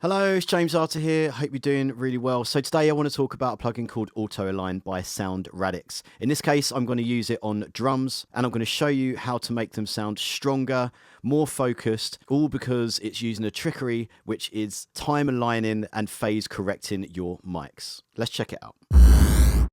Hello, it's James Arter here. Hope you're doing really well. So today I want to talk about a plugin called Auto Align by Radix. In this case, I'm going to use it on drums and I'm going to show you how to make them sound stronger, more focused, all because it's using a trickery which is time aligning and phase correcting your mics. Let's check it out.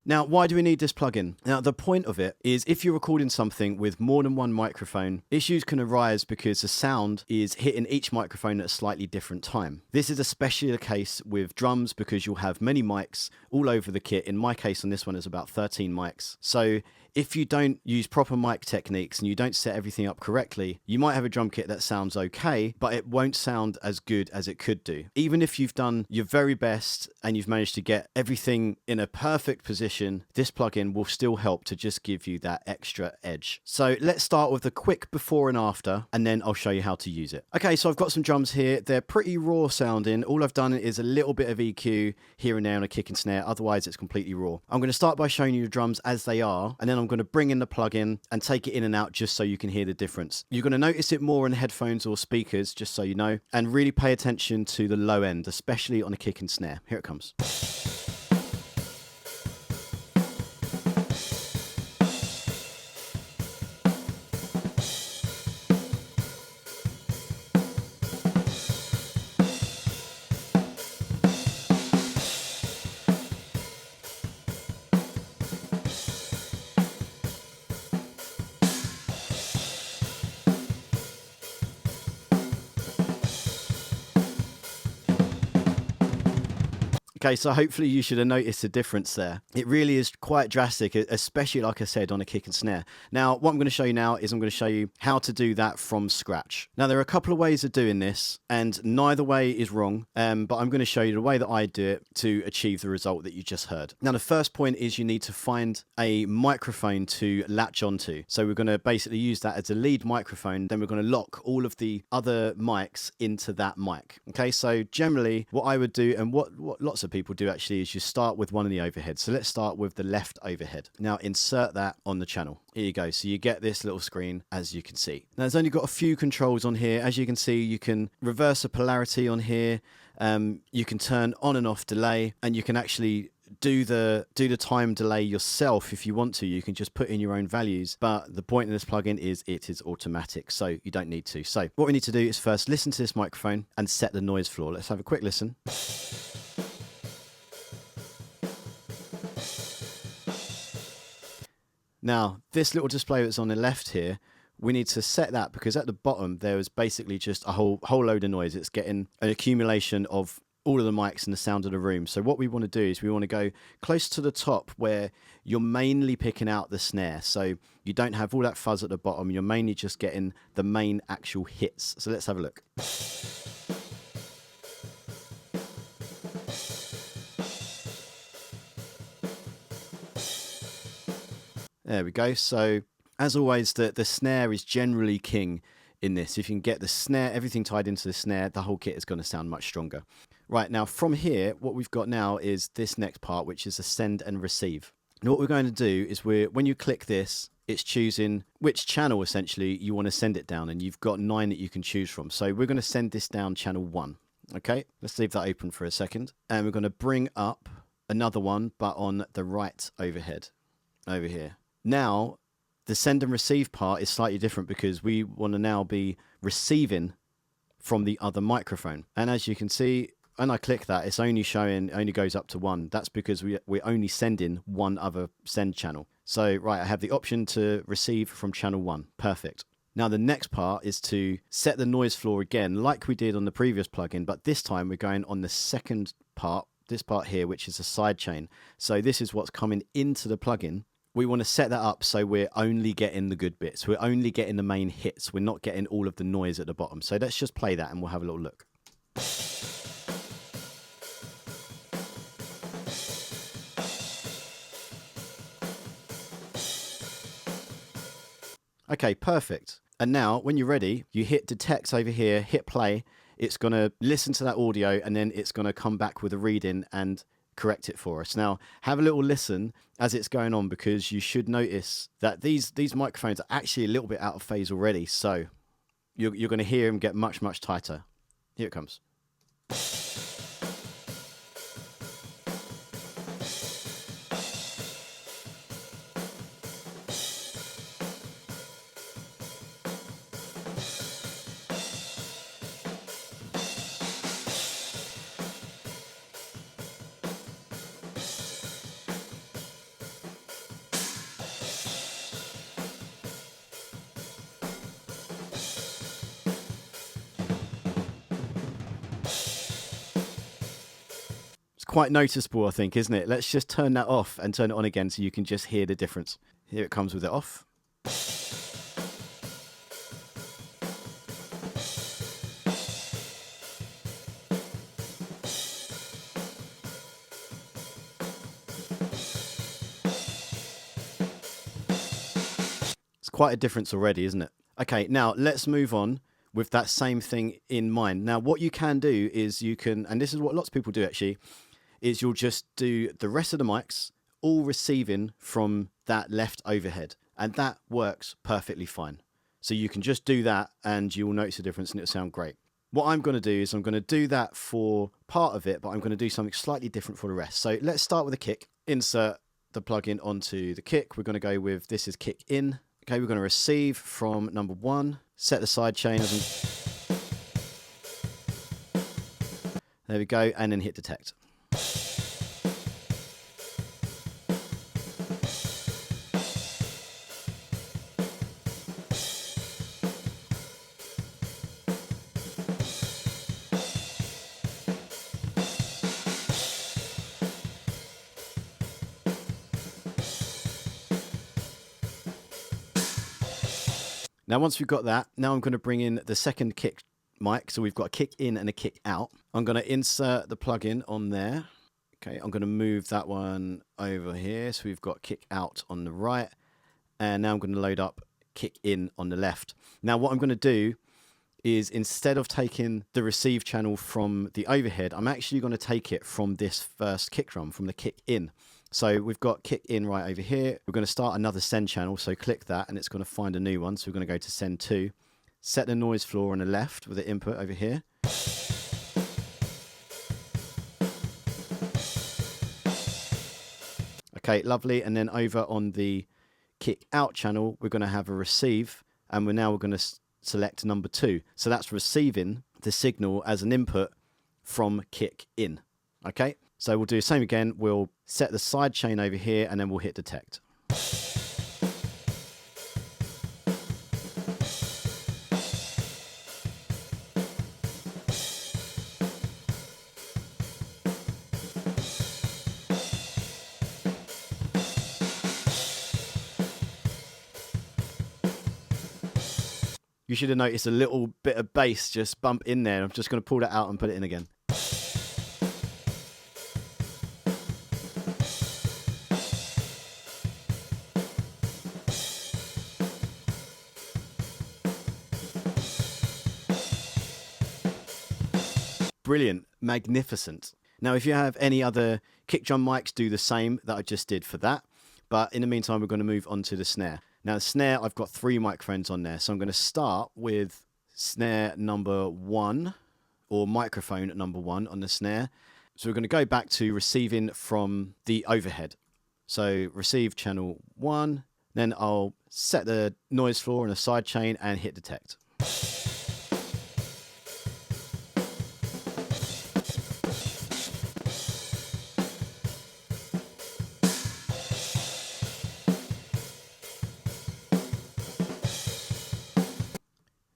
Now, why do we need this plugin? Now, the point of it is if you're recording something with more than one microphone, issues can arise because the sound is hitting each microphone at a slightly different time. This is especially the case with drums because you'll have many mics all over the kit. In my case, on this one, it's about 13 mics. So if you don't use proper mic techniques and you don't set everything up correctly, you might have a drum kit that sounds okay, but it won't sound as good as it could do. Even if you've done your very best and you've managed to get everything in a perfect position, this plugin will still help to just give you that extra edge. So let's start with a quick before and after, and then I'll show you how to use it. Okay, so I've got some drums here. They're pretty raw sounding. All I've done is a little bit of EQ here and there on a kick and snare. Otherwise, it's completely raw. I'm going to start by showing you the drums as they are, and then I'm going to bring in the plugin and take it in and out just so you can hear the difference. You're going to notice it more in headphones or speakers, just so you know, and really pay attention to the low end, especially on a kick and snare. Here it comes. Okay, so hopefully you should have noticed the difference there. It really is quite drastic, especially like I said on a kick and snare. Now, what I'm going to show you now is I'm going to show you how to do that from scratch. Now, there are a couple of ways of doing this, and neither way is wrong, but I'm going to show you the way that I do it to achieve the result that you just heard. Now, the first point is you need to find a microphone to latch onto. So we're going to basically use that as a lead microphone, then we're going to lock all of the other mics into that mic. Okay, so generally what I would do, and what lots of people do actually, is you start with one of the overheads. So let's start with the left overhead. Now insert that on the channel. Here you go. So you get this little screen, as you can see. Now there's only got a few controls on here. As you can see, you can reverse the polarity on here. You can turn on and off delay, and you can actually do the time delay yourself if you want to. You can just put in your own values, but the point of this plugin is it is automatic, so you don't need to. So what we need to do is first listen to this microphone and set the noise floor. Let's have a quick listen. Now, this little display that's on the left here, we need to set that because at the bottom there is basically just a whole load of noise. It's getting an accumulation of all of the mics and the sound of the room. So what we want to do is we want to go close to the top where you're mainly picking out the snare. So you don't have all that fuzz at the bottom. You're mainly just getting the main actual hits. So let's have a look. There we go. So as always, the snare is generally king in this. If you can get the snare, everything tied into the snare, the whole kit is going to sound much stronger. Right, now from here, what we've got now is this next part, which is a send and receive. Now what we're going to do is when you click this, it's choosing which channel essentially you want to send it down, and you've got 9 that you can choose from. So we're going to send this down channel 1. Okay, let's leave that open for a second. And we're going to bring up another one, but on the right overhead over here. Now, the send and receive part is slightly different because we want to now be receiving from the other microphone. And as you can see, when I click that, it's only goes up to 1. That's because we're only sending one other send channel. So, right, I have the option to receive from channel 1. Perfect. Now, the next part is to set the noise floor again, like we did on the previous plugin, but this time we're going on the second part, this part here, which is a side chain. So this is what's coming into the plugin. We want to set that up so we're only getting the good bits. We're only getting the main hits. We're not getting all of the noise at the bottom. So let's just play that and we'll have a little look. Okay, perfect. And now when you're ready, you hit detect over here, hit play. It's going to listen to that audio and then it's going to come back with a reading and correct it for us. Now, have a little listen as it's going on, because you should notice that these microphones are actually a little bit out of phase already. So you're going to hear them get much, much tighter. Here it comes. quite noticeable, I think, isn't it? Let's just turn that off and turn it on again so you can just hear the difference. Here it comes with it off. It's quite a difference already, isn't it? Okay, now let's move on with that same thing in mind. Now, what you can do is you can, and this is what lots of people do actually, is you'll just do the rest of the mics all receiving from that left overhead. And that works perfectly fine. So you can just do that and you'll notice a difference and it'll sound great. What I'm going to do is I'm going to do that for part of it, but I'm going to do something slightly different for the rest. So let's start with a kick. Insert the plugin onto the kick. We're going to go with, this is kick in. Okay, we're going to receive from number 1. Set the side chain as there we go, and then hit detect. Now, once we've got that, now I'm going to bring in the second kick mic. So we've got a kick in and a kick out. I'm going to insert the plugin on there. Okay, I'm going to move that one over here. So we've got kick out on the right. And now I'm going to load up kick in on the left. Now, what I'm going to do is instead of taking the receive channel from the overhead, I'm actually going to take it from this first kick drum, from the kick in. So we've got kick in right over here. We're going to start another send channel. So click that and it's going to find a new one. So we're going to go to send 2. Set the noise floor on the left with the input over here. Okay, lovely. And then over on the kick out channel, we're going to have a receive. And we're going to select number 2. So that's receiving the signal as an input from kick in. Okay. So we'll do the same again. We'll set the side chain over here and then we'll hit detect. You should have noticed a little bit of bass just bump in there. I'm just going to pull that out and put it in again. Brilliant, magnificent. Now, if you have any other kick drum mics, do the same that I just did for that. But in the meantime, we're going to move on to the snare. Now, the snare, I've got 3 microphones on there. So I'm going to start with snare number 1, or microphone number 1 on the snare. So we're going to go back to receiving from the overhead. So receive channel 1. Then I'll set the noise floor on the side chain and hit detect.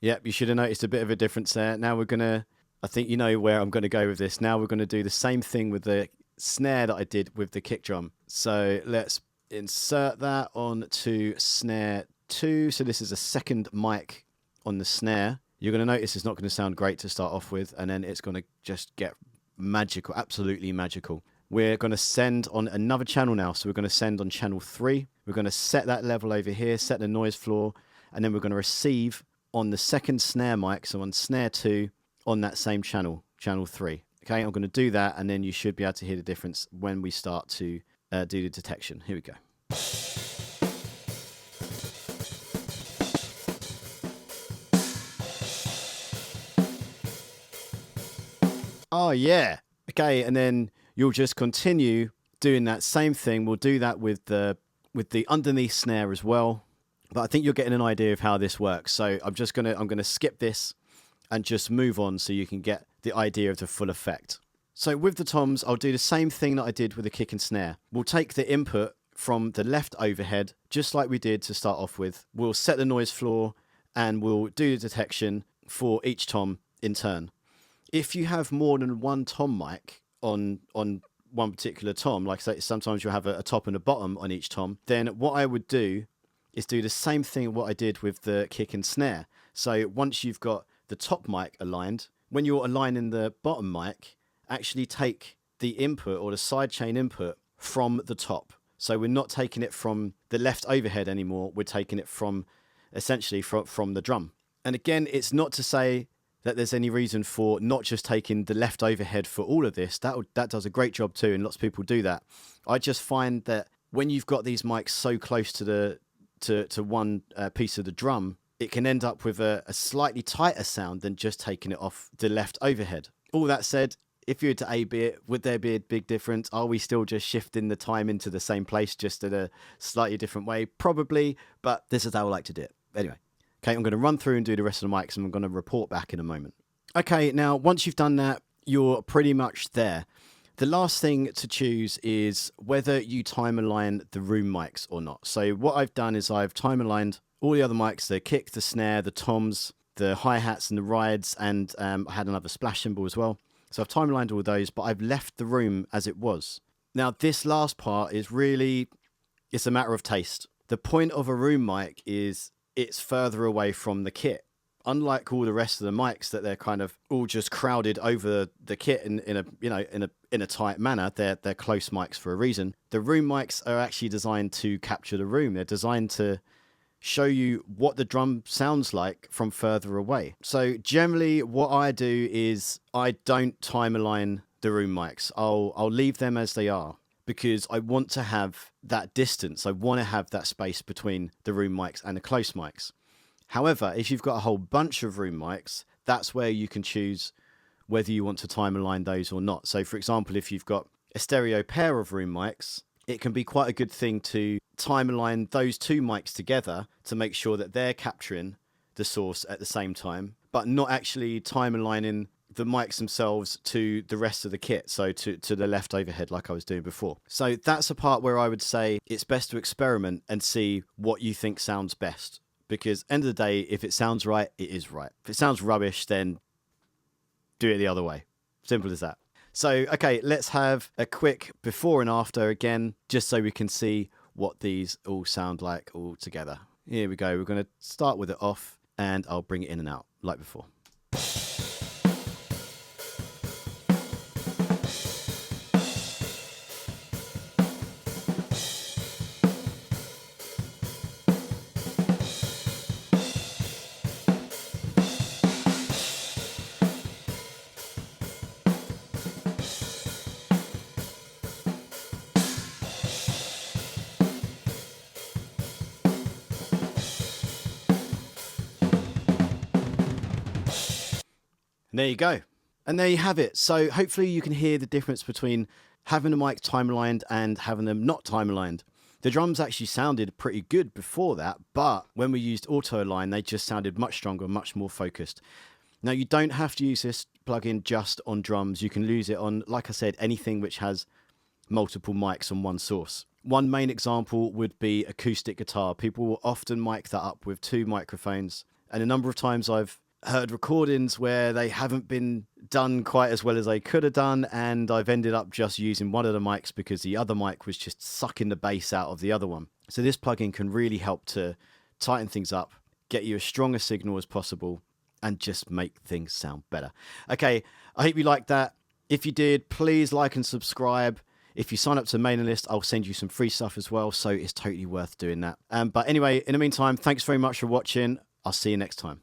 Yep, you should have noticed a bit of a difference there. Now we're going to, I think you know where I'm going to go with this. Now we're going to do the same thing with the snare that I did with the kick drum. So let's insert that onto snare 2. So this is a second mic on the snare. You're going to notice it's not going to sound great to start off with, and then it's going to just get magical, absolutely magical. We're going to send on another channel now. So we're going to send on channel 3. We're going to set that level over here, set the noise floor, and then we're going to receive on the second snare mic, so on snare 2, on that same channel, channel 3. Okay, I'm going to do that, and then you should be able to hear the difference when we start to do the detection. Here we go. Oh, yeah. Okay, and then you'll just continue doing that same thing. We'll do that with the underneath snare as well. But I think you're getting an idea of how this works. So I'm going to skip this and just move on so you can get the idea of the full effect. So with the toms, I'll do the same thing that I did with the kick and snare. We'll take the input from the left overhead, just like we did to start off with. We'll set the noise floor and we'll do the detection for each tom in turn. If you have more than one tom mic on one particular tom, like say sometimes you'll have a top and a bottom on each tom, then what I would do is do the same thing what I did with the kick and snare. So once you've got the top mic aligned, when you're aligning the bottom mic, actually take the input or the sidechain input from the top. So we're not taking it from the left overhead anymore, we're taking it from essentially from the drum. And again, it's not to say that there's any reason for not just taking the left overhead for all of this. That does a great job too, and lots of people do that. I just find that when you've got these mics so close to one piece of the drum, it can end up with a slightly tighter sound than just taking it off the left overhead. All that said, if you were to A-B it, would there be a big difference? Are we still just shifting the time into the same place, just in a slightly different way? Probably, but this is how I like to do it. Anyway. Okay, I'm going to run through and do the rest of the mics, and I'm going to report back in a moment. Okay, now once you've done that, you're pretty much there. The last thing to choose is whether you time align the room mics or not. So what I've done is I've time aligned all the other mics, the kick, the snare, the toms, the hi-hats and the rides, and I had another splash cymbal as well. So I've time aligned all those, but I've left the room as it was. Now this last part is really, it's a matter of taste. The point of a room mic is it's further away from the kit. Unlike all the rest of the mics that they're kind of all just crowded over the kit in a tight manner, they're close mics for a reason. The room mics are actually designed to capture the room. They're designed to show you what the drum sounds like from further away. So generally what I do is I don't time align the room mics. I'll leave them as they are, because I want to have that distance. I want to have that space between the room mics and the close mics. However, if you've got a whole bunch of room mics, that's where you can choose whether you want to time align those or not. So for example, if you've got a stereo pair of room mics, it can be quite a good thing to time align those two mics together to make sure that they're capturing the source at the same time, but not actually time aligning the mics themselves to the rest of the kit, so to the left overhead like I was doing before. So that's a part where I would say it's best to experiment and see what you think sounds best, because end of the day, if it sounds right, it is right. If it sounds rubbish, then do it the other way. Simple as that. So okay, let's have a quick before and after again, just so we can see what these all sound like all together. Here we go. We're going to start with it off, and I'll bring it in and out like before. And there you go. And there you have it. So hopefully you can hear the difference between having the mic time aligned and having them not time aligned. The drums actually sounded pretty good before that, but when we used auto align, they just sounded much stronger, much more focused. Now you don't have to use this plugin just on drums. You can use it on, like I said, anything which has multiple mics on one source. One main example would be acoustic guitar. People will often mic that up with two microphones. And a number of times I've heard recordings where they haven't been done quite as well as they could have done, and I've ended up just using one of the mics because the other mic was just sucking the bass out of the other one. So this plugin can really help to tighten things up, get you as strong a signal as possible, and just make things sound better. Okay, I hope you liked that. If you did, please like and subscribe. If you sign up to the mailing list, I'll send you some free stuff as well, so it's totally worth doing that. But anyway, in the meantime, thanks very much for watching. I'll see you next time.